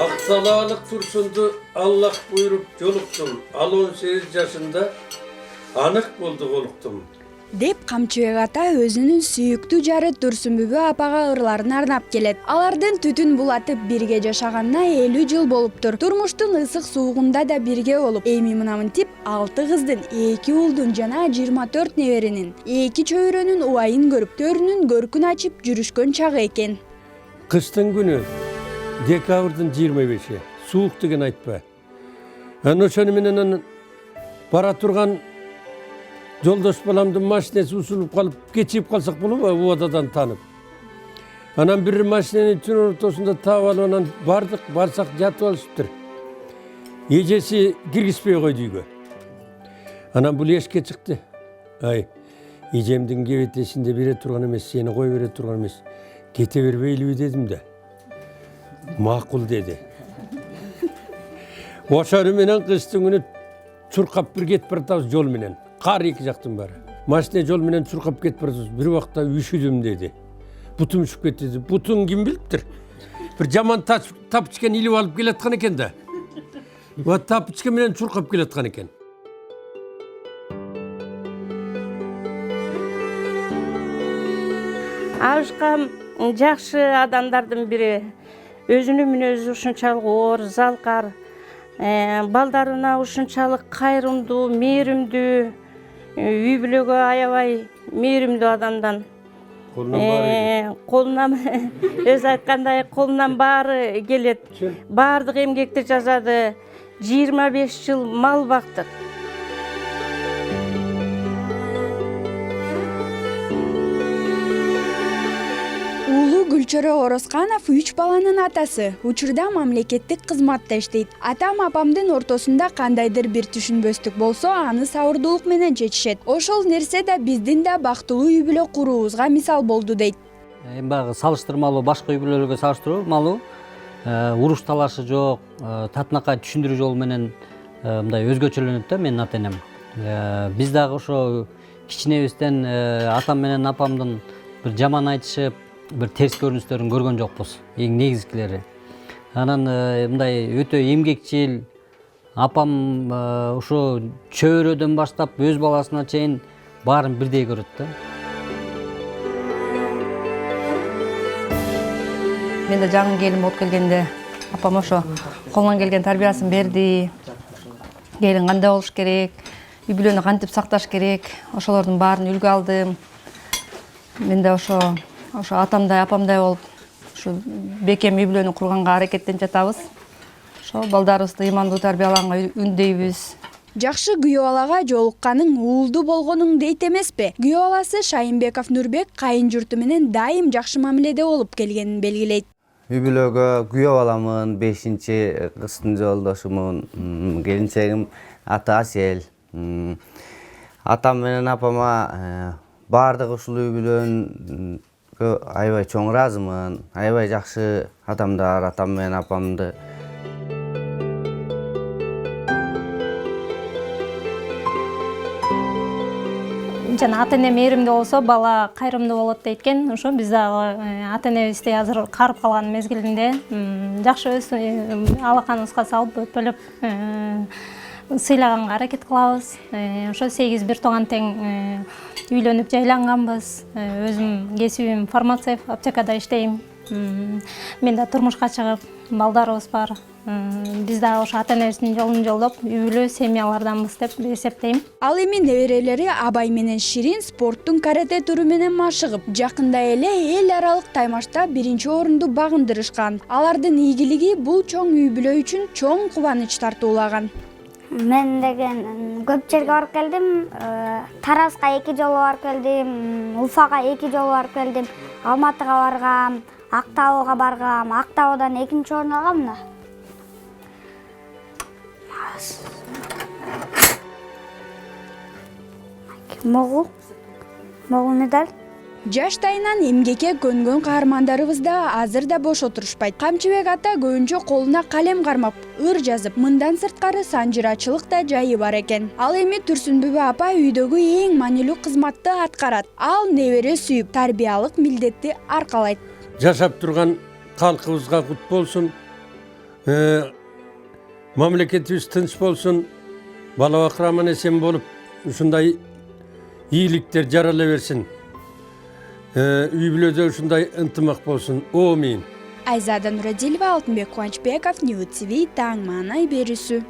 Aksalalıq Tursun'du Allah buyurup joluktum. Al 18 yaşında anık buldu oluktum. деп Камчыбек ата өзүнүн сүйүктүү жары Турсунбүбү апага ырларын арнап келет. Алардын түтүн булатып бирге жашаганына 50 жыл болуптур. Турмуштун ысык суугунда да бирге болуп, эми мынамынтип 6 кыздын, 2 уулдун жана 24 неберенин, 2 чөйрөнүн убайын көрүп, төрүнүн көркүн ачып жүрүшкөн чагы экен. Kıştın günü dekabrдын 25'i. Soğuk degen aytpa. Ошону менен бара турган жолдош баламдын машинеси усулуп калып, кечип калсак болобу убададан танып. Анан бир машиненин түн ортосунда таап алып анан бардык, барсак жатып алышыптыр. Эжеси киргизбей койду үйгө. Анан бул эшикке чыкты. Ай, эжемдин кебетесинде бере турган эмес, сени кой бере турган эмес. Кете бербейлиби дедим да. Макул dedi. Ошону менен кыштын күнү чуркап бир кетип баратабыз жол менен. Кар эки жактын баары. Машина жол менен чуркап кетип баратабыз. Бир убакта үшүдүм dedi. Бутум ушуп кетти dedi. Бутун ким билиптир? Бир жаман тапчыкен илип алып келаткан экен да. Вот тапчыка менен чуркап келаткан экен. Алышкан жакшы адамдардын бири. Өзүнүн мүнөзү ушунчалык оор, залкар, балдарына ушунчалык кайрымдуу, мээримдүү, үй бүлөгө аябай мээримдүү адамдан. Колунан өзү айткандай колунан баары келет. Баардык эмгекти жазады. 25 жыл мал бактык. Уулу Гүлчөрө Оросканов 3 баланын атасы. Учурда мамлекеттик кызматта иштейт. Атам апамдын ортосунда кандайдыр бир түшүнбөстүк болсо, аны сабырдуулук менен чечишет. Ошол нерсе да биздин да бактылуу үй бүлө куруубузга мисал болду дейт. Эми баягы салыштырмалуу башка үй бүлөлөргө салыштырмалуу уруш талашы жок, татынакай түшүндүрүү жолу менен мындай өзгөчөлөнөт да менин ата энем. Биз дагы ошо кичинебизден атам менен апамдын бир жаман айтышып, bir ters görünüşlerini görgөн жокпуз. Эң негизгилери. Анан мындай өтө эмгекчил апам ошо чөйрөдөн баштап өз баласына чейин баарын бирдей көрөт да. Мен да жаңы келин болуп келгенде апам ошо колунан келген тарбиясын берди. Келин кандай болуш керек, үй бүлөнү кантип сакташ керек, ошолордун баарын үлгү алдым. Мен да ошо атамдай, апамдай болуп, ушу бекем үй бүлөнү курганга аракеттенип жатабыз. Ошо балдарыбызды ыймандуу тарбиялаганга үндөйбүз. Жакшы күйөө балага жолукканың уулду болгонуң дейт эмеспи? Күйөө баласы Шайынбеков Нурбек кайын журту менен дайым жакшы мамиледе болуп келгенин белгилейт. Үй бүлөгө күйөө баламын, 5-кыздын жолдошумун, келинчегим аты Асел. Атам менен апама баардык ушул үй бүлөнүн аябай чоң ыраазымын, аябай жакшы адамдар атам менен апамды. Жана ата эне мээримдүү болсо бала кайрымдуу болот дейт-кен. Ошо биз дагы ата энебизди азыр карып калган мезгилинде жакшы өз алаканыбызга салып өпөлөп сыйлаганга аракет кылабыз. Ошо 8 бир тууган тең үйлөнүп жайланганбыз. Өзүм кесибим фармацевт, аптекада иштейм. Мен да турмушка чыгып, балдарыбыз бар. Биз да ошо ата энебиздин жолун жолдоп, үй бүлө семьяларданбыз деп эсептейм. Ал эми неберелери Абай менен Ширин спорттун карате түрү менен машыгып, жакында эле эл аралык таймашта 1-орунду багындырышкан. Алардын ийгилиги бул чоң үй бүлө үчүн чоң кубаныч тартуулаган. Мен деген көп жерге барып келдим. Таразга 2 жолу барып келдим, Уфага 2 жолу барып келдим, Алматыга баргам, Актаабыга баргам, Актаабыдан 2-орун алгам да. могул медаль. Жаштайынан эмгекке көнгөн каармандарыбыз да азыр да бош отурушпайт. Камчыбек ата көбүнчө колуна калем кармап, ыр жазып, мындан сырткары санжырачылык да жайы бар экен. Ал эми Турсунбүбү апа үйдөгү эң маанилүү кызматты аткарат. Ал небере сүйүп, тарбиялык милдетти аркалайт. Жашап турган калкыбызга кут болсун. Мамлекетибиз тынч болсун. Бала бакыраман эсен болуп, ушундай ийгиликтер жарала берсин. Үй бүлөдө ушундай ынтымак болсун. Амин. Айзада Нурадилова, Алтынбек Кубанычбеков, Нью ТВ, таң маанай берүүсү.